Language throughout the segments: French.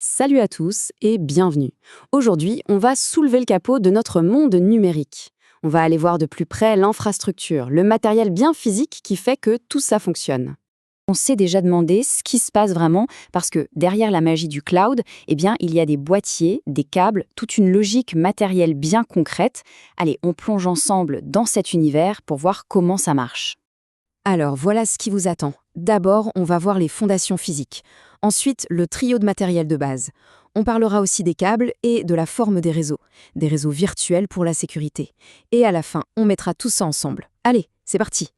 Salut à tous et bienvenue. Aujourd'hui, on va soulever le capot de notre monde numérique. On va aller voir de plus près l'infrastructure, le matériel bien physique qui fait que tout ça fonctionne. On s'est déjà demandé ce qui se passe vraiment parce que derrière la magie du cloud, il y a des boîtiers, des câbles, toute une logique matérielle bien concrète. Allez, on plonge ensemble dans cet univers pour voir comment ça marche. Alors voilà ce qui vous attend. D'abord, on va voir les fondations physiques. Ensuite, le trio de matériel de base. On parlera aussi des câbles et de la forme des réseaux virtuels pour la sécurité. Et à la fin, on mettra tout ça ensemble. Allez, c'est parti.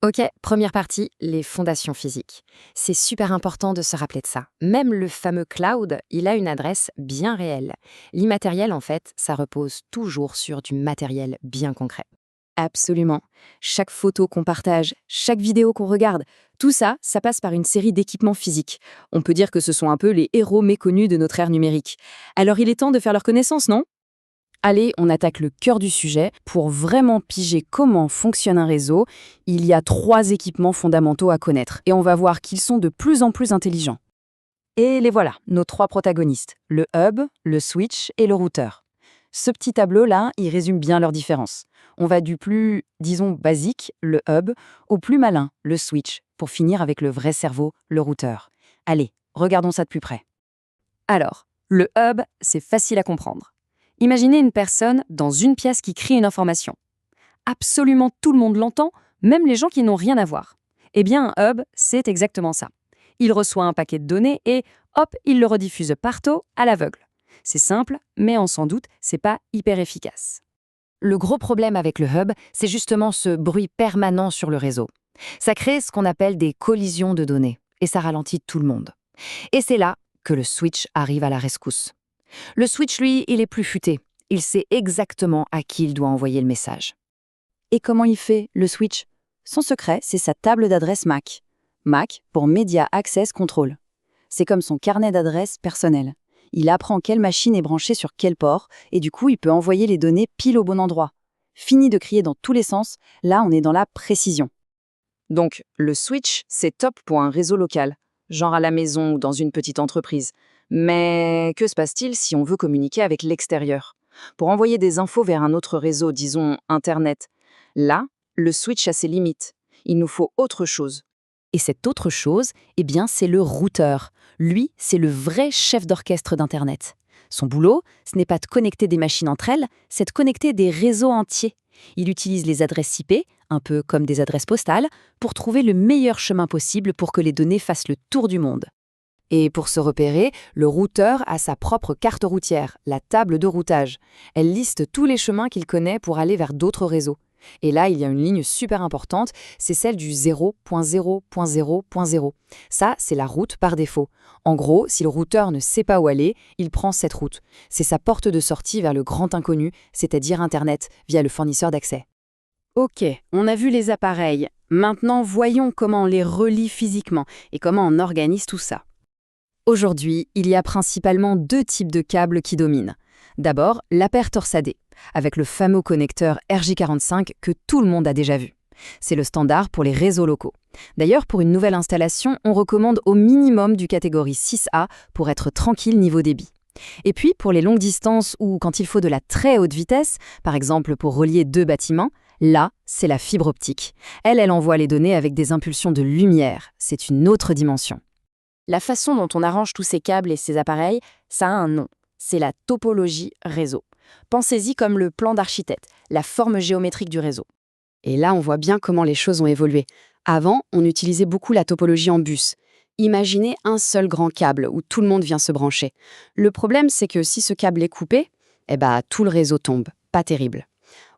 Ok, première partie, les fondations physiques. C'est super important de se rappeler de ça. Même le fameux cloud, il a une adresse bien réelle. L'immatériel, en fait, ça repose toujours sur du matériel bien concret. Absolument. Chaque photo qu'on partage, chaque vidéo qu'on regarde, tout ça, ça passe par une série d'équipements physiques. On peut dire que ce sont un peu les héros méconnus de notre ère numérique. Alors il est temps de faire leur connaissance, non? Allez, on attaque le cœur du sujet. Pour vraiment piger comment fonctionne un réseau, il y a 3 équipements fondamentaux à connaître et on va voir qu'ils sont de plus en plus intelligents. Et les voilà, nos 3 protagonistes, le hub, le switch et le routeur. Ce petit tableau-là, il résume bien leurs différences. On va du plus, disons, basique, le hub, au plus malin, le switch, pour finir avec le vrai cerveau, le routeur. Allez, regardons ça de plus près. Alors, le hub, c'est facile à comprendre. Imaginez une personne dans une pièce qui crie une information. Absolument tout le monde l'entend, même les gens qui n'ont rien à voir. Eh bien, un hub, c'est exactement ça. Il reçoit un paquet de données et, hop, il le rediffuse partout à l'aveugle. C'est simple, mais on s'en doute, c'est pas hyper efficace. Le gros problème avec le hub, c'est justement ce bruit permanent sur le réseau. Ça crée ce qu'on appelle des collisions de données, et ça ralentit tout le monde. Et c'est là que le switch arrive à la rescousse. Le switch, lui, il est plus futé. Il sait exactement à qui il doit envoyer le message. Et comment il fait, le switch? Son secret, c'est sa table d'adresse MAC. MAC pour Media Access Control. C'est comme son carnet d'adresses personnel. Il apprend quelle machine est branchée sur quel port, et du coup, il peut envoyer les données pile au bon endroit. Fini de crier dans tous les sens, là, on est dans la précision. Donc, le switch, c'est top pour un réseau local, genre à la maison ou dans une petite entreprise. Mais que se passe-t-il si on veut communiquer avec l'extérieur? Pour envoyer des infos vers un autre réseau, disons Internet, là, le switch a ses limites. Il nous faut autre chose. Et cette autre chose, c'est le routeur. Lui, c'est le vrai chef d'orchestre d'Internet. Son boulot, ce n'est pas de connecter des machines entre elles, c'est de connecter des réseaux entiers. Il utilise les adresses IP, un peu comme des adresses postales, pour trouver le meilleur chemin possible pour que les données fassent le tour du monde. Et pour se repérer, le routeur a sa propre carte routière, la table de routage. Elle liste tous les chemins qu'il connaît pour aller vers d'autres réseaux. Et là, il y a une ligne super importante, c'est celle du 0.0.0.0. Ça, c'est la route par défaut. En gros, si le routeur ne sait pas où aller, il prend cette route. C'est sa porte de sortie vers le grand inconnu, c'est-à-dire Internet, via le fournisseur d'accès. Ok, on a vu les appareils. Maintenant, voyons comment on les relie physiquement et comment on organise tout ça. Aujourd'hui, il y a principalement 2 types de câbles qui dominent. D'abord, la paire torsadée, avec le fameux connecteur RJ45 que tout le monde a déjà vu. C'est le standard pour les réseaux locaux. D'ailleurs, pour une nouvelle installation, on recommande au minimum du catégorie 6A pour être tranquille niveau débit. Et puis, pour les longues distances ou quand il faut de la très haute vitesse, par exemple pour relier 2 bâtiments, là, c'est la fibre optique. Elle envoie les données avec des impulsions de lumière. C'est une autre dimension. La façon dont on arrange tous ces câbles et ces appareils, ça a un nom. C'est la topologie réseau. Pensez-y comme le plan d'architecte, la forme géométrique du réseau. Et là, on voit bien comment les choses ont évolué. Avant, on utilisait beaucoup la topologie en bus. Imaginez un seul grand câble où tout le monde vient se brancher. Le problème, c'est que si ce câble est coupé, tout le réseau tombe. Pas terrible.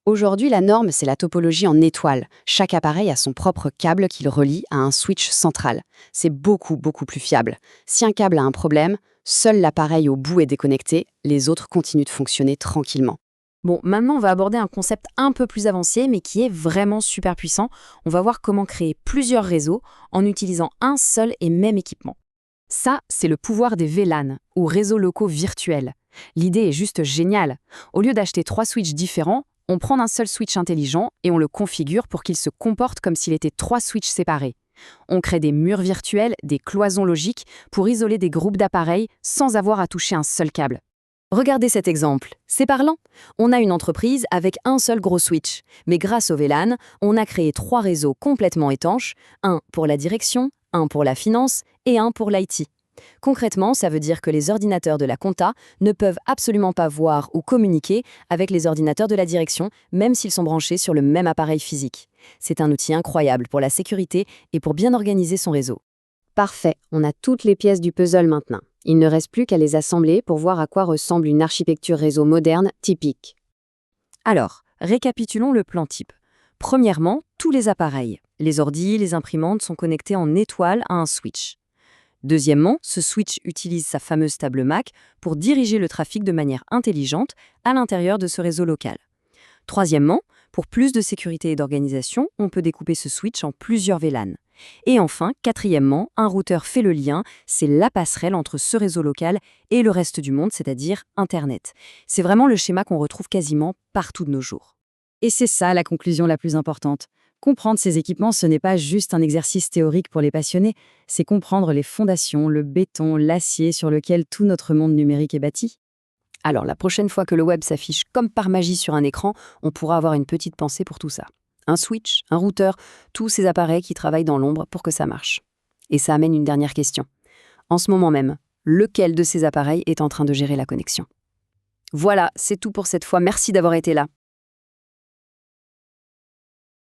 Aujourd'hui, la norme, c'est la topologie en étoile. Chaque appareil a son propre câble qu'il relie à un switch central. C'est beaucoup plus fiable. Si un câble a un problème, seul l'appareil au bout est déconnecté, les autres continuent de fonctionner tranquillement. Bon, maintenant, on va aborder un concept un peu plus avancé, mais qui est vraiment super puissant. On va voir comment créer plusieurs réseaux en utilisant un seul et même équipement. Ça, c'est le pouvoir des VLAN, ou réseaux locaux virtuels. L'idée est juste géniale. Au lieu d'acheter 3 switches différents, on prend un seul switch intelligent et on le configure pour qu'il se comporte comme s'il était 3 switches séparés. On crée des murs virtuels, des cloisons logiques, pour isoler des groupes d'appareils sans avoir à toucher un seul câble. Regardez cet exemple, c'est parlant. On a une entreprise avec un seul gros switch, mais grâce au VLAN, on a créé 3 réseaux complètement étanches, un pour la direction, un pour la finance et un pour l'IT. Concrètement, ça veut dire que les ordinateurs de la compta ne peuvent absolument pas voir ou communiquer avec les ordinateurs de la direction, même s'ils sont branchés sur le même appareil physique. C'est un outil incroyable pour la sécurité et pour bien organiser son réseau. Parfait, on a toutes les pièces du puzzle maintenant. Il ne reste plus qu'à les assembler pour voir à quoi ressemble une architecture réseau moderne typique. Alors, récapitulons le plan type. Premièrement, tous les appareils. Les ordis, les imprimantes sont connectés en étoile à un switch. Deuxièmement, ce switch utilise sa fameuse table MAC pour diriger le trafic de manière intelligente à l'intérieur de ce réseau local. Troisièmement, pour plus de sécurité et d'organisation, on peut découper ce switch en plusieurs VLAN. Et enfin, quatrièmement, un routeur fait le lien, c'est la passerelle entre ce réseau local et le reste du monde, c'est-à-dire Internet. C'est vraiment le schéma qu'on retrouve quasiment partout de nos jours. Et c'est ça la conclusion la plus importante. Comprendre ces équipements, ce n'est pas juste un exercice théorique pour les passionnés, c'est comprendre les fondations, le béton, l'acier sur lequel tout notre monde numérique est bâti. Alors, la prochaine fois que le web s'affiche comme par magie sur un écran, on pourra avoir une petite pensée pour tout ça. Un switch, un routeur, tous ces appareils qui travaillent dans l'ombre pour que ça marche. Et ça amène une dernière question. En ce moment même, lequel de ces appareils est en train de gérer la connexion ? Voilà, c'est tout pour cette fois. Merci d'avoir été là.